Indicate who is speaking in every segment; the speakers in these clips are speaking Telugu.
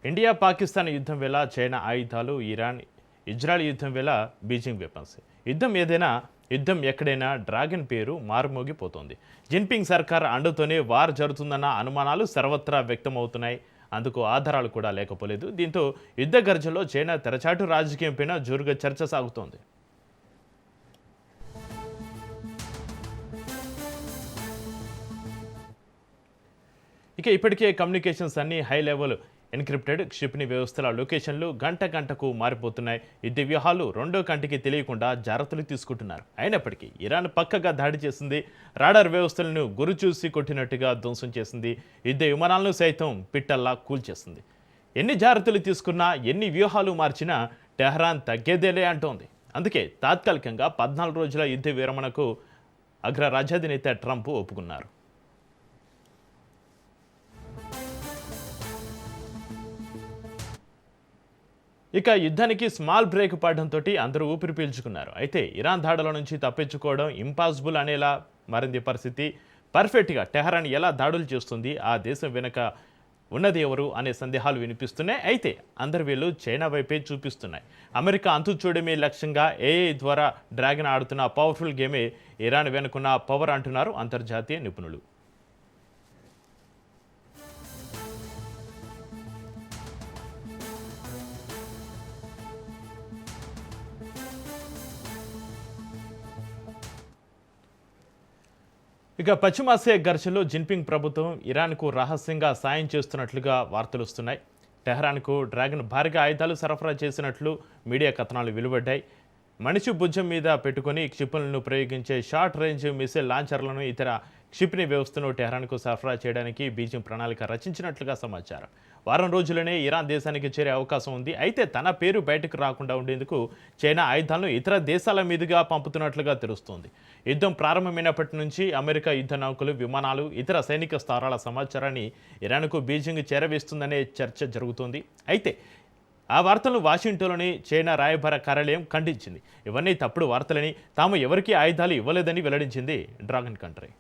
Speaker 1: ఇండియా పాకిస్తాన్ యుద్ధం వేళ చైనా ఆయుధాలు, ఇరాన్ ఇజ్రాయెల్ యుద్ధం వేళ బీజింగ్ వెపన్స్. యుద్ధం ఎక్కడైనా డ్రాగన్ పేరు మారుమోగిపోతోంది. జిన్పింగ్ సర్కార్ అండుతోనే వార్ జరుగుతుందన్న అనుమానాలు సర్వత్రా వ్యక్తమవుతున్నాయి. అందుకు ఆధారాలు కూడా లేకపోలేదు. దీంతో యుద్ధ గర్జనలో చైనా తెరచాటు రాజకీయం పైన జోరుగా చర్చ సాగుతోంది. ఇక ఇప్పటికే కమ్యూనికేషన్స్ అన్ని హై లెవెల్ ఎన్క్రిప్టెడ్ క్షిపణి వ్యవస్థల లొకేషన్లు గంటకు మారిపోతున్నాయి. యుద్ధ వ్యూహాలు రెండో కంటికి తెలియకుండా జాగ్రత్తలు తీసుకుంటున్నారు. అయినప్పటికీ ఇరాన్ పక్కగా దాడి చేసింది. రాడార్ వ్యవస్థలను గురి చూసి కొట్టినట్టుగా ధ్వంసం చేసింది. యుద్ధ విమానాలను సైతం పిట్టల్లా కూల్చేసింది. ఎన్ని జాగ్రత్తలు తీసుకున్నా, ఎన్ని వ్యూహాలు మార్చినా టెహ్రాన్ తగ్గేదేలే అంటోంది. అందుకే తాత్కాలికంగా 14 రోజుల యుద్ధ విరమణకు అగ్ర రాజ్యాధినేత ట్రంప్ ఒప్పుకున్నారు. ఇక యుద్ధానికి స్మాల్ బ్రేక్ పడడంతో అందరూ ఊపిరి పీల్చుకున్నారు. అయితే ఇరాన్ దాడుల నుంచి తప్పించుకోవడం ఇంపాసిబుల్ అనేలా మారింది పరిస్థితి. పర్ఫెక్ట్గా టెహరాన్ ఎలా దాడులు చేస్తుంది, ఆ దేశం వెనుక ఉన్నది ఎవరు అనే సందేహాలు వినిపిస్తున్నాయి. అయితే అందరి వీళ్ళు చైనా వైపే చూపిస్తున్నాయి. అమెరికా అంతు చూడమే లక్ష్యంగా ఏఐ ద్వారా డ్రాగన్ ఆడుతున్న పవర్ఫుల్ గేమే ఇరాన్ వెనుకున్న పవర్ అంటున్నారు అంతర్జాతీయ నిపుణులు. ఇక పశ్చిమాసియా ఘర్షణలో జిన్పింగ్ ప్రభుత్వం ఇరాన్కు రహస్యంగా సాయం చేస్తున్నట్లుగా వార్తలు వస్తున్నాయి. టెహరాన్కు డ్రాగన్ భారీగా ఆయుధాలు సరఫరా చేసినట్లు మీడియా కథనాలు వెలువడ్డాయి. మనిషి భుజం మీద పెట్టుకుని క్షిపణులను ప్రయోగించే షార్ట్ రేంజ్ మిసైల్ లాంచర్లను, ఇతర క్షిపణి వ్యవస్థను టెహరాన్కు సరఫరా చేయడానికి బీజింగ్ ప్రణాళిక రచించినట్లుగా సమాచారం. వారం రోజులనే ఇరాన్ దేశానికి చేరే అవకాశం ఉంది. అయితే తన పేరు బయటకు రాకుండా ఉండేందుకు చైనా ఆయుధాలను ఇతర దేశాల మీదుగా పంపుతున్నట్లుగా తెలుస్తోంది. యుద్ధం ప్రారంభమైనప్పటి నుంచి అమెరికా యుద్ధ నౌకలు, విమానాలు, ఇతర సైనిక స్థావరాల సమాచారాన్ని ఇరాన్కు బీజింగ్ చేరవేస్తుందనే చర్చ జరుగుతోంది. అయితే ఆ వార్తలను వాషింగ్టన్లోని చైనా రాయబార కార్యాలయం ఖండించింది. ఇవన్నీ తప్పుడు వార్తలని, తాము ఎవరికీ ఆయుధాలు ఇవ్వలేదని వెల్లడించింది డ్రాగన్ కంట్రీ.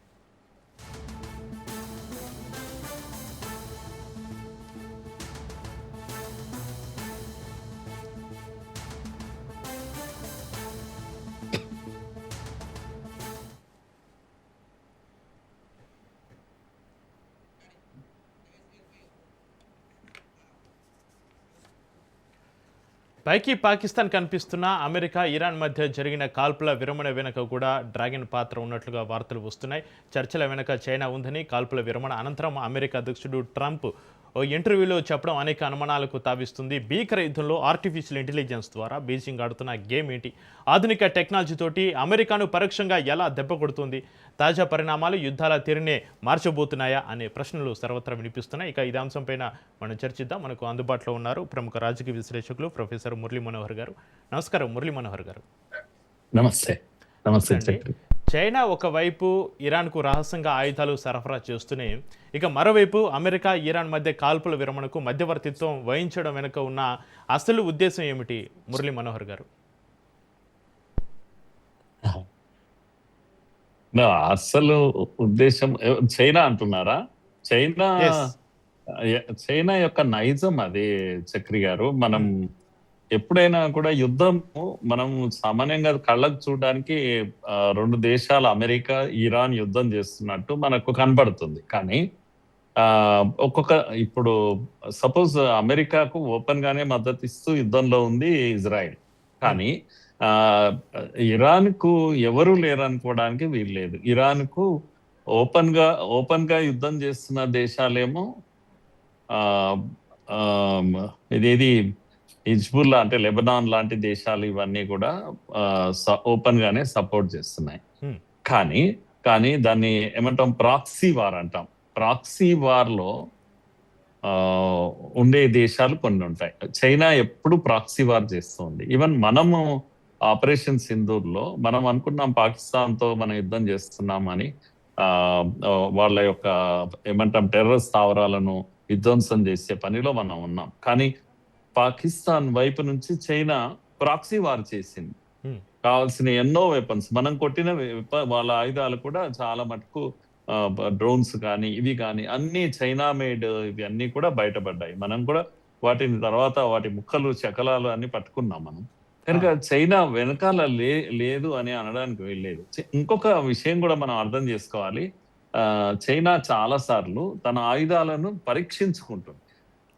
Speaker 1: పైకి పాకిస్తాన్ కనిపిస్తున్న అమెరికా, ఇరాన్ మధ్య జరిగిన కాల్పుల విరమణ వెనుక కూడా డ్రాగన్ పాత్ర ఉన్నట్లుగా వార్తలు వస్తున్నాయి. చర్చల వెనుక చైనా ఉందని కాల్పుల విరమణ అనంతరం అమెరికా అధ్యక్షుడు ట్రంప్ ఓ ఇంటర్వ్యూలో చెప్పడం అనేక అనుమానాలకు తావిస్తుంది. భీకర యుద్ధంలో ఆర్టిఫిషియల్ ఇంటెలిజెన్స్ ద్వారా బీజింగ్ ఆడుతున్న గేమ్ ఏంటి? ఆధునిక టెక్నాలజీతోటి అమెరికాను పరోక్షంగా ఎలా దెబ్బ కొడుతుంది? తాజా పరిణామాలు యుద్ధాల తీరునే మార్చబోతున్నాయా అనే ప్రశ్నలు సర్వత్రా వినిపిస్తున్నాయి. ఇక ఇదే అంశంపైన మనం చర్చిద్దాం. మనకు అందుబాటులో ఉన్నారు ప్రముఖ రాజకీయ విశ్లేషకులు ప్రొఫెసర్ మురళీ మనోహర్ గారు. నమస్కారం మురళీ మనోహర్ గారు.
Speaker 2: నమస్తే. నమస్తే.
Speaker 1: చైనా ఒకవైపు ఇరాన్కు రహస్యంగా ఆయుధాలు సరఫరా చేస్తూనే, ఇక మరోవైపు అమెరికా, ఇరాన్ మధ్య కాల్పుల విరమణకు మధ్యవర్తిత్వం వహించడం వెనుక ఉన్న అసలు ఉద్దేశం ఏమిటి మురళీ మనోహర్ గారు?
Speaker 2: అసలు ఉద్దేశం చైనా అంటున్నారా? చైనా యొక్క నైజం అదే చక్రి గారు. మనం ఎప్పుడైనా కూడా యుద్ధము మనం సామాన్యంగా కళ్ళకు చూడడానికి రెండు దేశాలు అమెరికా, ఇరాన్ యుద్ధం చేస్తున్నట్టు మనకు కనబడుతుంది. కానీ ఇప్పుడు సపోజ్ అమెరికాకు ఓపెన్ గానే మద్దతు ఇస్తూ యుద్ధంలో ఉంది ఇజ్రాయెల్. కానీ ఇరాన్ కు ఎవరు లేరనుకోవడానికి వీల్లేదు. ఇరాన్ కు ఓపెన్ గా యుద్ధం చేస్తున్న దేశాలేమో ఇదేది హిజ్బుల్లా అంటే లెబనాన్ లాంటి దేశాలు, ఇవన్నీ కూడా ఓపెన్ గానే సపోర్ట్ చేస్తున్నాయి. కానీ దాన్ని ఏమంటాం, ప్రాక్సీ వార్ అంటాం. ప్రాక్సీ వార్ లో ఉండే దేశాలు కొన్ని ఉంటాయి. చైనా ఎప్పుడు ప్రాక్సీ వార్ చేస్తుంది. ఈవెన్ మనము ఆపరేషన్ సింధూర్ లో మనం అనుకున్నాం పాకిస్తాన్ తో మనం యుద్ధం చేస్తున్నామని, వాళ్ళ యొక్క ఏమంటాం టెర్రరిస్ట్ స్థావరాలను విధ్వంసం చేసే పనిలో మనం ఉన్నాం. కానీ పాకిస్తాన్ వైపు నుంచి చైనా ప్రాక్సీ వార్ చేసింది. కావాల్సిన ఎన్నో వెపన్స్ మనం కొట్టిన వాళ్ళ ఆయుధాలు కూడా చాలా మటుకు డ్రోన్స్ కానీ ఇవి కానీ అన్ని చైనా మేడ్, ఇవి అన్ని కూడా బయటపడ్డాయి. మనం కూడా వాటిని తర్వాత వాటి ముక్కలు శకలాలు అన్ని పట్టుకున్నాం మనం. కనుక చైనా వెనకాల లేదు అని అనడానికి వెళ్ళలేదు. ఇంకొక విషయం కూడా మనం అర్థం చేసుకోవాలి. చైనా చాలా సార్లు తన ఆయుధాలను పరీక్షించుకుంటుంది.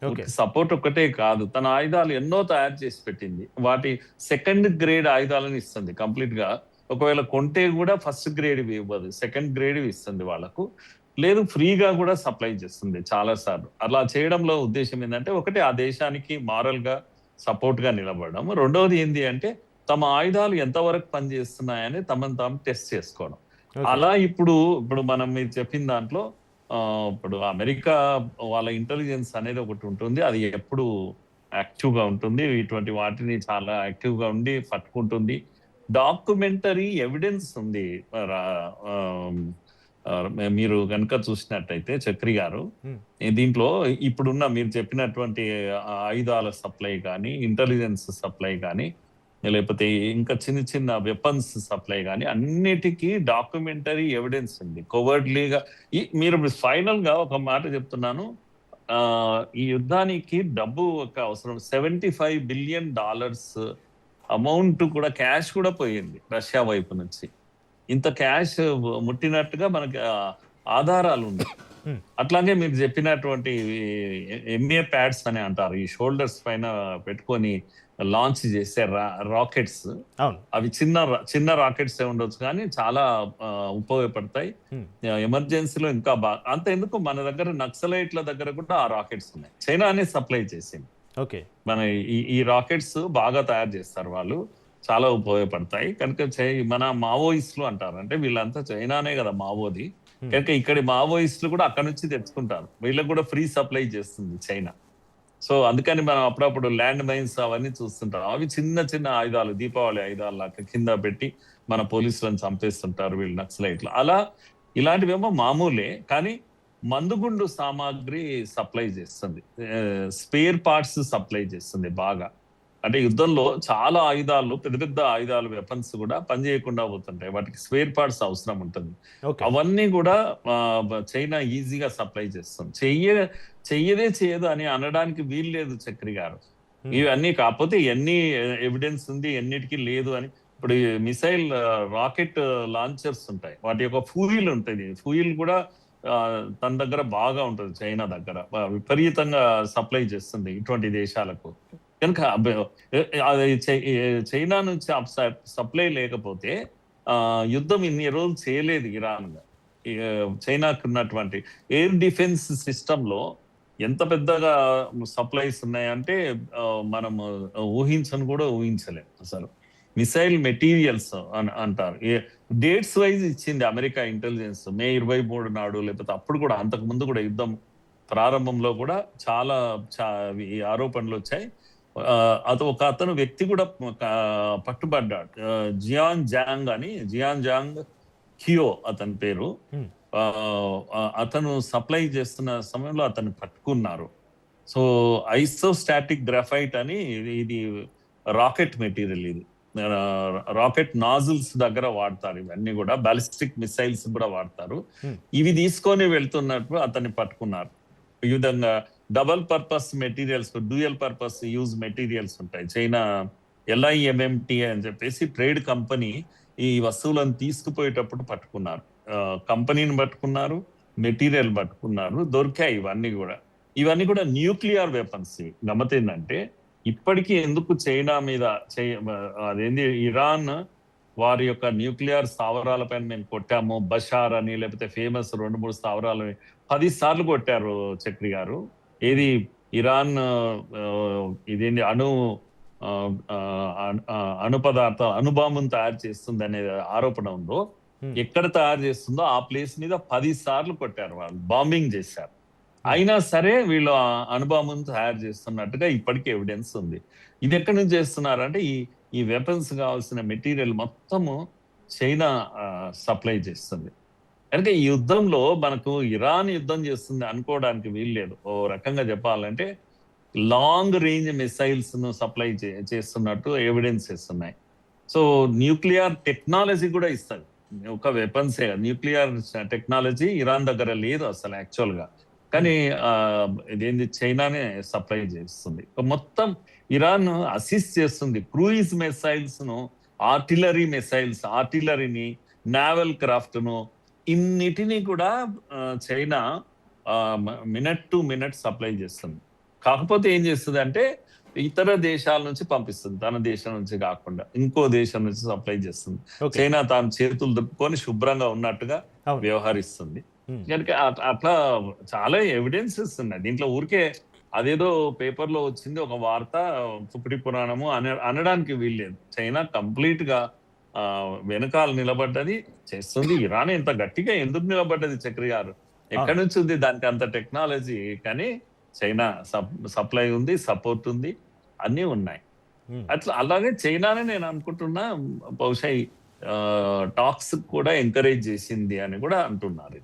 Speaker 1: ఓకే.
Speaker 2: సపోర్ట్ ఒక్కటే కాదు, తన ఆయుధాలు ఎన్నో తయారు చేసి పెట్టింది. వాటి సెకండ్ గ్రేడ్ ఆయుధాలను ఇస్తుంది కంప్లీట్ గా. ఒకవేళ కొంటే కూడా ఫస్ట్ గ్రేడ్ ఇవ్వదు, సెకండ్ గ్రేడ్ ఇస్తుంది వాళ్ళకు. లేదు, ఫ్రీగా కూడా సప్లై చేస్తుంది చాలా సార్లు. అలా చేయడంలో ఉద్దేశం ఏంటంటే, ఒకటి ఆ దేశానికి మారల్ గా సపోర్ట్ గా నిలబడడం, రెండవది ఏంటి అంటే తమ ఆయుధాలు ఎంతవరకు పనిచేస్తున్నాయని తమను తాము టెస్ట్ చేసుకోవడం. అలా ఇప్పుడు మనం మీరు చెప్పిన దాంట్లో ఇప్పుడు అమెరికా వాళ్ళ ఇంటెలిజెన్స్ అనేది ఒకటి ఉంటుంది, అది ఎప్పుడు యాక్టివ్ గా ఉంటుంది. ఇటువంటి వాటిని చాలా యాక్టివ్ గా ఉండి పట్టుకుంటుంది. డాక్యుమెంటరీ ఎవిడెన్స్ ఉంది. మీరు కనుక చూసినట్టయితే చక్రి గారు, దీంట్లో ఇప్పుడున్న మీరు చెప్పినటువంటి ఆయుధాల సప్లై కానీ, ఇంటెలిజెన్స్ సప్లై కానీ, లేకపోతే ఇంకా చిన్న చిన్న వెపన్స్ సప్లై కానీ, అన్నిటికీ డాక్యుమెంటరీ ఎవిడెన్స్ ఉంది. కోవర్డ్లీగా మీరు ఫైనల్ గా ఒక మాట చెప్తున్నాను, ఈ యుద్ధానికి డబ్బు ఒక అవసరం. $75 బిలియన్ అమౌంట్ కూడా, క్యాష్ కూడా పోయింది రష్యా వైపు నుంచి. ఇంత క్యాష్ ముట్టినట్టుగా మనకి ఆధారాలు ఉన్నాయి. అట్లాగే మీరు చెప్పినటువంటి ఎంఏ ప్యాడ్స్ అని అంటారు, ఈ షోల్డర్స్ పైన పెట్టుకొని లాంచ్ చేసే రాకెట్స్, అవి చిన్న రాకెట్స్ ఉండొచ్చు కానీ చాలా ఉపయోగపడతాయి ఎమర్జెన్సీలో. ఇంకా బాగా అంత ఎందుకు, మన దగ్గర నక్సలైట్ల దగ్గర కూడా ఆ రాకెట్స్ ఉన్నాయి, చైనానే సప్లై చేసింది. మన ఈ రాకెట్స్ బాగా తయారు చేస్తారు వాళ్ళు, చాలా ఉపయోగపడతాయి. కనుక మన మావోయిస్టులు అంటారు, అంటే వీళ్ళంతా చైనానే కదా మావోది, కనుక ఇక్కడి మావోయిస్టులు కూడా అక్కడ నుంచి తెచ్చుకుంటారు, వీళ్ళకి కూడా ఫ్రీ సప్లై చేస్తుంది చైనా. సో అందుకని మనం అప్పుడప్పుడు ల్యాండ్ మైన్స్ అవన్నీ చూస్తుంటాం. అవి చిన్న చిన్న ఆయుధాలు, దీపావళి ఆయుధాలు లాగా కింద పెట్టి మన పోలీసులను చంపేస్తుంటారు వీళ్ళు నక్సలైట్లు. అలా ఇలాంటివేమో మామూలే, కానీ మందుగుండు సామాగ్రి సప్లై చేస్తుంది, స్పేర్ పార్ట్స్ సప్లై చేస్తుంది బాగా. అంటే యుద్ధంలో చాలా ఆయుధాలు, పెద్ద పెద్ద ఆయుధాలు, వెపన్స్ కూడా పనిచేయకుండా పోతుంటాయి, వాటికి స్పేర్ పార్ట్స్ అవసరం ఉంటుంది. అవన్నీ కూడా చైనా ఈజీగా సప్లై చేస్తుంది. చెయ్యదు అని అనడానికి వీల్లేదు చక్రి గారు. ఇవన్నీ కాకపోతే ఎన్ని ఎవిడెన్స్ ఉంది, ఎన్నిటికీ లేదు అని. ఇప్పుడు మిసైల్ రాకెట్ లాంచర్స్ ఉంటాయి, వాటి యొక్క ఫ్యూయిల్ ఉంటుంది, ఫ్యూయిల్ కూడా తన దగ్గర బాగా ఉంటుంది, చైనా దగ్గర విపరీతంగా సప్లై చేస్తుంది ఇటువంటి దేశాలకు. కనుక చైనా నుంచి సప్లై లేకపోతే యుద్ధం ఇన్ని రోజులు చేయలేదు ఇరాన్. చైనాకు ఉన్నటువంటి ఎయిర్ డిఫెన్స్ సిస్టమ్ లో ఎంత పెద్దగా సప్లైస్ ఉన్నాయంటే మనం ఊహించను కూడా ఊహించలేము అసలు. మిసైల్ మెటీరియల్స్ అంటారు, డేట్స్ వైజ్ ఇచ్చింది అమెరికా ఇంటెలిజెన్స్, మే 23 నాడు, లేకపోతే అప్పుడు కూడా అంతకు ముందు కూడా యుద్ధం ప్రారంభంలో కూడా చాలా ఆరోపణలు వచ్చాయి. ఒక అతను వ్యక్తి కూడా పట్టుబడ్డాడు, జియాన్ జాంగ్ కియో అతని పేరు. అతను సప్లై చేస్తున్న సమయంలో అతన్ని పట్టుకున్నారు. సో ఐసోస్టాటిక్ గ్రాఫైట్ అని, ఇది రాకెట్ మెటీరియల్, ఇది రాకెట్ నాజిల్స్ దగ్గర వాడతారు, ఇవన్నీ కూడా బాలిస్టిక్ మిసైల్స్ కూడా వాడతారు. ఇవి తీసుకొని వెళ్తున్నట్టు అతన్ని పట్టుకున్నారు. ఈ విధంగా double purpose materials, dual purpose use materials ఉంటాయి. చైనా LIMMT అని చెప్పేసి ట్రేడ్ కంపెనీ ఈ వస్తువులను తీసుకుపోయేటప్పుడు పట్టుకున్నారు, కంపెనీని పట్టుకున్నారు, మెటీరియల్ పట్టుకున్నారు, దొరికాయి ఇవన్నీ కూడా న్యూక్లియర్ వెపన్స్. గమ్మత్ ఏంటంటే, ఇప్పటికీ ఎందుకు చైనా మీద అదేంటి, ఇరాన్ వారి యొక్క న్యూక్లియర్ స్థావరాలపైన మేము కొట్టాము, బషార్ అని, లేకపోతే ఫేమస్ 2-3 స్థావరాలు 10 సార్లు కొట్టారు చక్రి గారు. ఏది ఇరాన్ ఇదేంటి అణు పదార్థాలు, అణుబాంబును తయారు చేస్తుంది అనే ఆరోపణ ఉందో, ఎక్కడ తయారు చేస్తుందో ఆ ప్లేస్ మీద 10 సార్లు కొట్టారు, వాళ్ళు బాంబింగ్ చేశారు. అయినా సరే వీళ్ళు అణుబాంబును తయారు చేస్తున్నట్టుగా ఇప్పటికీ ఎవిడెన్స్ ఉంది. ఇది ఎక్కడి నుంచి చేస్తున్నారంటే, ఈ వెపన్స్ కావాల్సిన మెటీరియల్ మొత్తము చైనా సప్లై చేస్తుంది. కనుక ఈ యుద్ధంలో మనకు ఇరాన్ యుద్ధం చేస్తుంది అనుకోవడానికి వీల్లేదు. ఓ రకంగా చెప్పాలంటే లాంగ్ రేంజ్ మిసైల్స్ ను సప్లై చేస్తున్నట్టు ఎవిడెన్సెస్ ఉన్నాయి. సో న్యూక్లియర్ టెక్నాలజీ కూడా ఇస్తుంది, ఒక వెపన్సే. న్యూక్లియర్ టెక్నాలజీ ఇరాన్ దగ్గర లేదు అసలు యాక్చువల్ గా. కానీ ఇదేంది చైనానే సప్లై చేస్తుంది. మొత్తం ఇరాన్ అసిస్ట్ చేస్తుంది క్రూయిజ్ మిసైల్స్ ను, ఆర్టిలరీ మిసైల్స్, ఆర్టిలరీని, నావల్ క్రాఫ్ట్ ను, ఇన్నిటిని కూడా China minute to minute supply చేస్తుంది. కాకపోతే ఏం చేస్తుంది అంటే ఇతర దేశాల నుంచి పంపిస్తుంది, తన దేశం నుంచి కాకుండా ఇంకో దేశం నుంచి సప్లై చేస్తుంది.
Speaker 1: ఓకే.
Speaker 2: చైనా తాను చేతులు దుప్పుకొని శుభ్రంగా ఉన్నట్టుగా
Speaker 1: అవును.
Speaker 2: వ్యవహరిస్తుంది.
Speaker 1: ఉమ్.
Speaker 2: కనుక అట్లా చాలా ఎవిడెన్సెస్ ఉన్నాయి దీంట్లో. ఊరికే అదేదో పేపర్ లో వచ్చింది ఒక వార్త, పుపిడి పురాణము అనడానికి వీల్లేదు. చైనా కంప్లీట్ గా వెనకాల నిలబడ్డది, చేస్తుంది. ఇరాన్ ఇంత గట్టిగా ఎందుకు నిలబడ్డది చక్రి గారు? ఎక్కడి నుంచి ఉంది దానికి అంత టెక్నాలజీ? కానీ చైనా సప్లై ఉంది, సపోర్ట్ ఉంది, అన్నీ ఉన్నాయి.
Speaker 1: ఉమ్.
Speaker 2: అట్లా అలాగే చైనానే నేను అనుకుంటున్నా బహుశా టాక్స్ కూడా ఎంకరేజ్ చేసింది అని కూడా అంటున్నారు.